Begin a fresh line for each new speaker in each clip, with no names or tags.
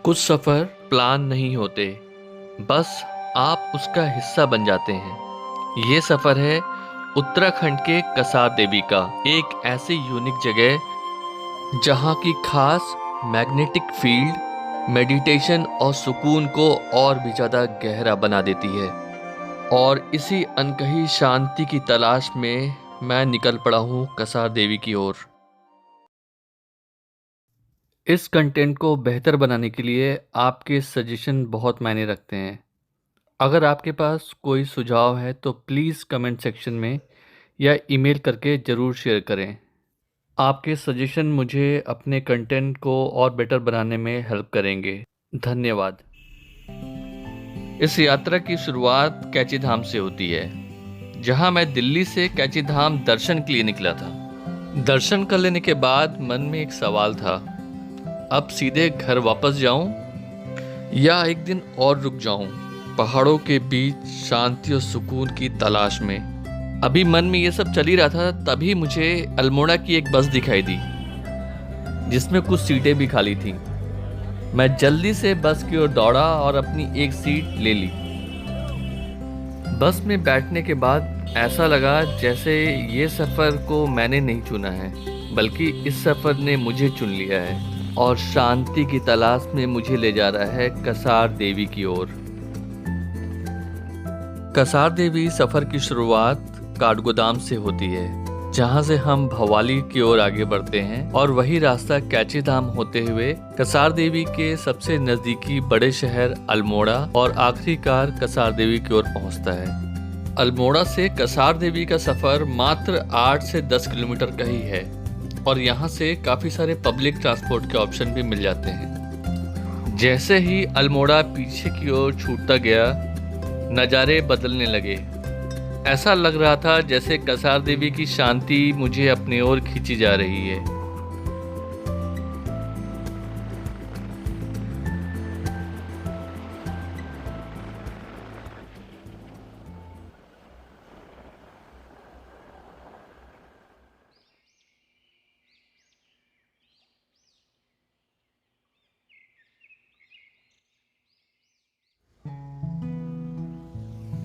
कुछ सफ़र प्लान नहीं होते, बस आप उसका हिस्सा बन जाते हैं। ये सफ़र है उत्तराखंड के कसार देवी का, एक ऐसी यूनिक जगह जहाँ की खास मैग्नेटिक फील्ड मेडिटेशन और सुकून को और भी ज़्यादा गहरा बना देती है। और इसी अनकही शांति की तलाश में मैं निकल पड़ा हूँ कसार देवी की ओर। इस कंटेंट को बेहतर बनाने के लिए आपके सजेशन बहुत मायने रखते हैं। अगर आपके पास कोई सुझाव है तो प्लीज़ कमेंट सेक्शन में या ईमेल करके ज़रूर शेयर करें। आपके सजेशन मुझे अपने कंटेंट को और बेटर बनाने में हेल्प करेंगे। धन्यवाद। इस यात्रा की शुरुआत कैची धाम से होती है, जहां मैं दिल्ली से कैची धाम दर्शन के लिए निकला था। दर्शन कर लेने के बाद मन में एक सवाल था, अब सीधे घर वापस जाऊं या एक दिन और रुक जाऊं पहाड़ों के बीच शांति और सुकून की तलाश में। अभी मन में ये सब चल ही रहा था, तभी मुझे अल्मोड़ा की एक बस दिखाई दी जिसमें कुछ सीटें भी खाली थीं। मैं जल्दी से बस की ओर दौड़ा और अपनी एक सीट ले ली। बस में बैठने के बाद ऐसा लगा जैसे ये सफ़र को मैंने नहीं चुना है, बल्कि इस सफ़र ने मुझे चुन लिया है और शांति की तलाश में मुझे ले जा रहा है कसार देवी की ओर। कसार देवी सफ़र की शुरुआत काठगोदाम से होती है, जहां से हम भवाली की ओर आगे बढ़ते हैं और वही रास्ता कैची धाम होते हुए कसार देवी के सबसे नज़दीकी बड़े शहर अल्मोड़ा और आखिरकार कसार देवी की ओर पहुंचता है। अल्मोड़ा से कसार देवी का सफ़र मात्र 8 से 10 किलोमीटर का ही है और यहाँ से काफ़ी सारे पब्लिक ट्रांसपोर्ट के ऑप्शन भी मिल जाते हैं। जैसे ही अल्मोड़ा पीछे की ओर छूटता गया, नज़ारे बदलने लगे। ऐसा लग रहा था जैसे कसार देवी की शांति मुझे अपनी ओर खींची जा रही है।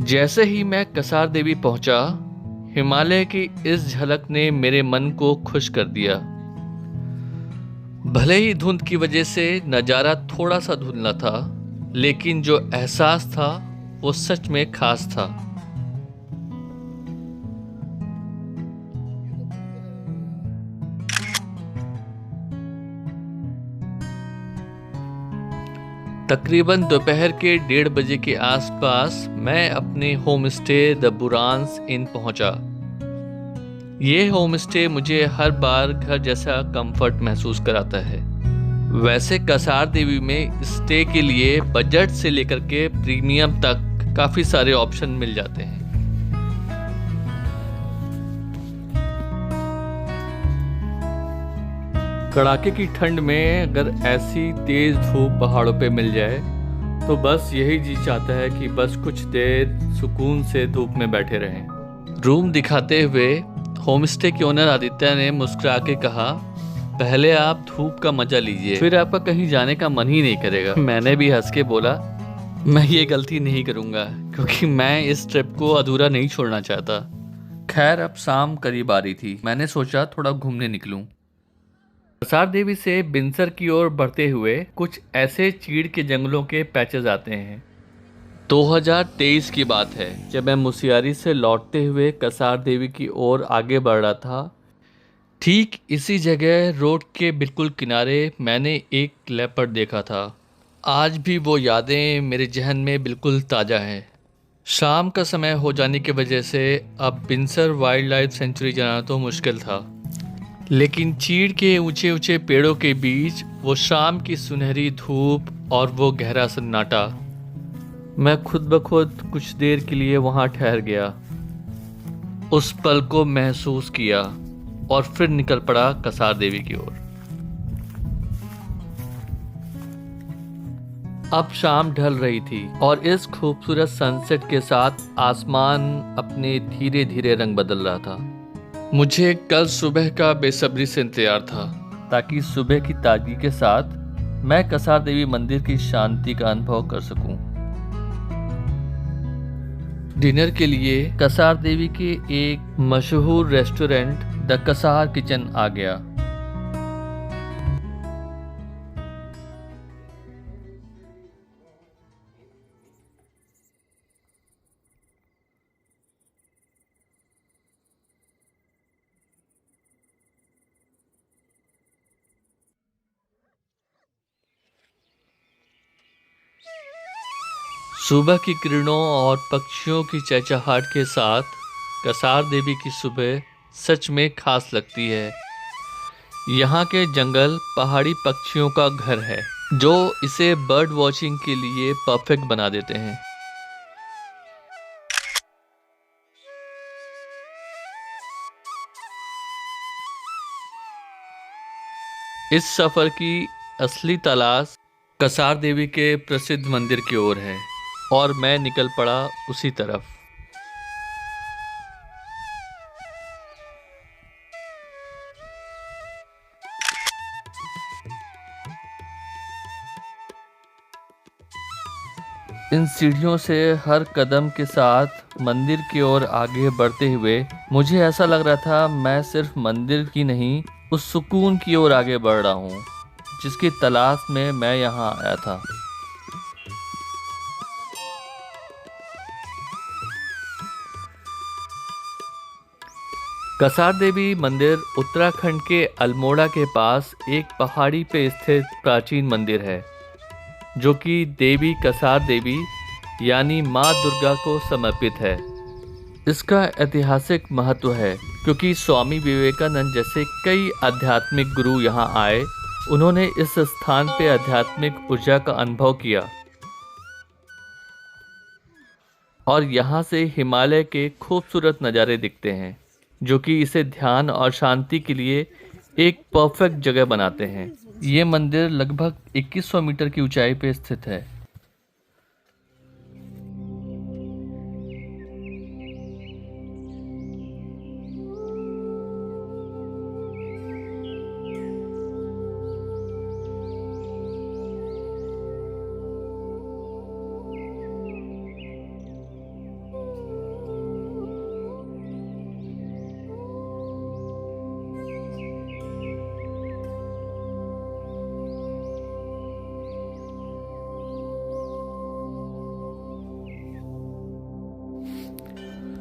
जैसे ही मैं कसार देवी पहुंचा, हिमालय की इस झलक ने मेरे मन को खुश कर दिया। भले ही धुंध की वजह से नज़ारा थोड़ा सा धुंधला था, लेकिन जो एहसास था वो सच में खास था। तकरीबन दोपहर के 1:30 बजे के आसपास मैं अपने होम स्टे द बुरांस इन पहुंचा। ये होम स्टे मुझे हर बार घर जैसा कंफर्ट महसूस कराता है। वैसे कसार देवी में स्टे के लिए बजट से लेकर के प्रीमियम तक काफ़ी सारे ऑप्शन मिल जाते हैं। कड़ाके की ठंड में अगर ऐसी तेज धूप पहाड़ों पे मिल जाए तो बस यही जी चाहता है कि बस कुछ देर सुकून से धूप में बैठे रहें। रूम दिखाते हुए होमस्टे के ओनर आदित्य ने मुस्कुरा के कहा, पहले आप धूप का मजा लीजिए, फिर आपका कहीं जाने का मन ही नहीं करेगा। मैंने भी हंस के बोला, मैं ये गलती नहीं करूँगा क्योंकि मैं इस ट्रिप को अधूरा नहीं छोड़ना चाहता। खैर, अब शाम करीब आ रही थी, मैंने सोचा थोड़ा घूमने निकलूं। कसार देवी से बिनसर की ओर बढ़ते हुए कुछ ऐसे चीड़ के जंगलों के पैचेस आते हैं। 2023 की बात है, जब मैं मुसियारी से लौटते हुए कसार देवी की ओर आगे बढ़ रहा था। ठीक इसी जगह रोड के बिल्कुल किनारे मैंने एक लेपर्ड देखा था। आज भी वो यादें मेरे जहन में बिल्कुल ताज़ा हैं। शाम का समय हो जाने की वजह से अब बिनसर वाइल्ड लाइफ सेंचुरी जाना तो मुश्किल था, लेकिन चीड़ के ऊंचे ऊंचे पेड़ों के बीच वो शाम की सुनहरी धूप और वो गहरा सन्नाटा, मैं खुद ब खुद कुछ देर के लिए वहां ठहर गया, उस पल को महसूस किया और फिर निकल पड़ा कसार देवी की ओर। अब शाम ढल रही थी और इस खूबसूरत सनसेट के साथ आसमान अपने धीरे धीरे रंग बदल रहा था। मुझे कल सुबह का बेसब्री से इंतजार था ताकि सुबह की ताजगी के साथ मैं कसार देवी मंदिर की शांति का अनुभव कर सकूं। डिनर के लिए कसार देवी के एक मशहूर रेस्टोरेंट द कसार किचन आ गया। सुबह की किरणों और पक्षियों की चहचहाहट के साथ कसार देवी की सुबह सच में खास लगती है। यहाँ के जंगल पहाड़ी पक्षियों का घर है, जो इसे बर्ड वॉचिंग के लिए परफेक्ट बना देते हैं। इस सफर की असली तलाश कसार देवी के प्रसिद्ध मंदिर की ओर है और मैं निकल पड़ा उसी तरफ। इन सीढ़ियों से हर कदम के साथ मंदिर की ओर आगे बढ़ते हुए मुझे ऐसा लग रहा था मैं सिर्फ मंदिर की नहीं, उस सुकून की ओर आगे बढ़ रहा हूँ जिसकी तलाश में मैं यहाँ आया था। कसार देवी मंदिर उत्तराखंड के अल्मोड़ा के पास एक पहाड़ी पे स्थित प्राचीन मंदिर है, जो कि देवी कसार देवी यानी माँ दुर्गा को समर्पित है। इसका ऐतिहासिक महत्व है क्योंकि स्वामी विवेकानंद जैसे कई आध्यात्मिक गुरु यहाँ आए। उन्होंने इस स्थान पे आध्यात्मिक ऊर्जा का अनुभव किया और यहाँ से हिमालय के खूबसूरत नज़ारे दिखते हैं, जो कि इसे ध्यान और शांति के लिए एक परफेक्ट जगह बनाते हैं। ये मंदिर लगभग 2100 मीटर की ऊंचाई पर स्थित है।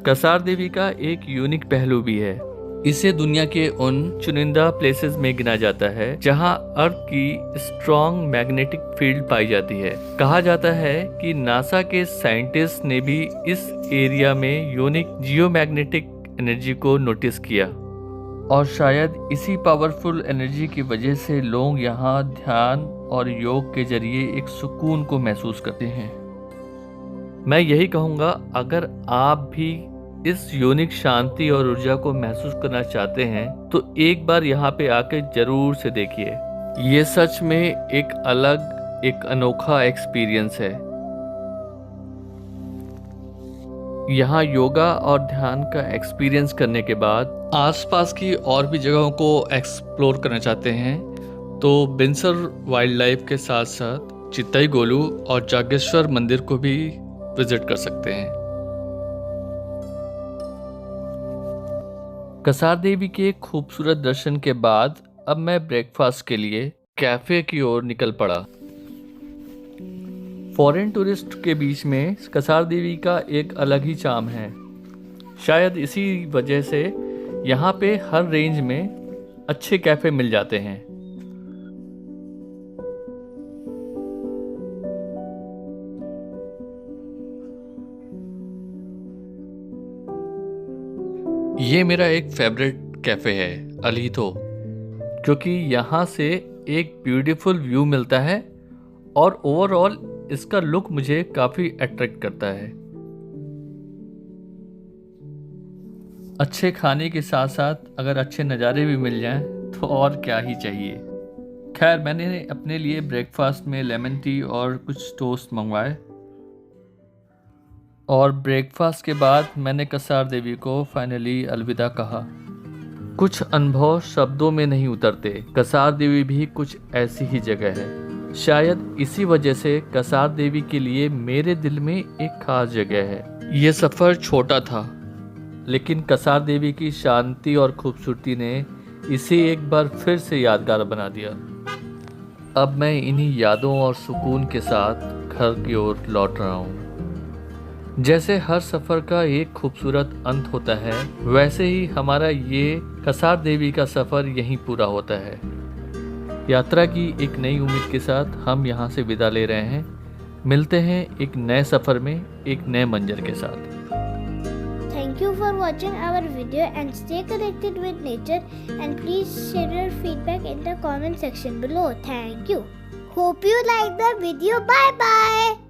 कसार देवी का एक यूनिक पहलू भी है। इसे दुनिया के उन चुनिंदा प्लेसेस में गिना जाता है जहां अर्थ की स्ट्रॉन्ग मैग्नेटिक फील्ड पाई जाती है। कहा जाता है कि नासा के साइंटिस्ट ने भी इस एरिया में यूनिक जियोमैग्नेटिक एनर्जी को नोटिस किया और शायद इसी पावरफुल एनर्जी की वजह से लोग यहाँ ध्यान और योग के जरिए एक सुकून को महसूस करते हैं। मैं यही कहूँगा, अगर आप भी इस यूनिक शांति और ऊर्जा को महसूस करना चाहते हैं तो एक बार यहाँ पे आके जरूर से देखिए। ये सच में एक अलग, एक अनोखा एक्सपीरियंस है। यहाँ योगा और ध्यान का एक्सपीरियंस करने के बाद आसपास की और भी जगहों को एक्सप्लोर करना चाहते हैं तो बिनसर वाइल्ड लाइफ के साथ साथ चित्तई गोलू और जागेश्वर मंदिर को भी विजिट कर सकते हैं। कसार देवी के खूबसूरत दर्शन के बाद अब मैं ब्रेकफास्ट के लिए कैफे की ओर निकल पड़ा। फॉरेन टूरिस्ट के बीच में कसार देवी का एक अलग ही चार्म है। शायद इसी वजह से यहाँ पे हर रेंज में अच्छे कैफे मिल जाते हैं। ये मेरा एक फेवरेट कैफ़े है, अलीथो, क्योंकि यहाँ से एक ब्यूटीफुल व्यू मिलता है और ओवरऑल इसका लुक मुझे काफ़ी अट्रैक्ट करता है। अच्छे खाने के साथ साथ अगर अच्छे नज़ारे भी मिल जाएं तो और क्या ही चाहिए। खैर, मैंने अपने लिए ब्रेकफास्ट में लेमन टी और कुछ टोस्ट मंगवाए और ब्रेकफास्ट के बाद मैंने कसार देवी को फाइनली अलविदा कहा। कुछ अनुभव शब्दों में नहीं उतरते। कसार देवी भी कुछ ऐसी ही जगह है, शायद इसी वजह से कसार देवी के लिए मेरे दिल में एक खास जगह है। ये सफ़र छोटा था, लेकिन कसार देवी की शांति और खूबसूरती ने इसे एक बार फिर से यादगार बना दिया। अब मैं इन्हीं यादों और सुकून के साथ घर की ओर लौट रहा हूँ। जैसे हर सफ़र का एक खूबसूरत अंत होता है, वैसे ही हमारा ये कसार देवी का सफ़र यहीं पूरा होता है। यात्रा की एक नई उम्मीद के साथ हम यहाँ से विदा ले रहे हैं। मिलते हैं एक नए सफ़र में एक नए मंजर के साथ।
Thank you for watching our video and stay connected with nature, and please share your feedback in the comment section below. Thank you. Hope you like the video. Bye bye.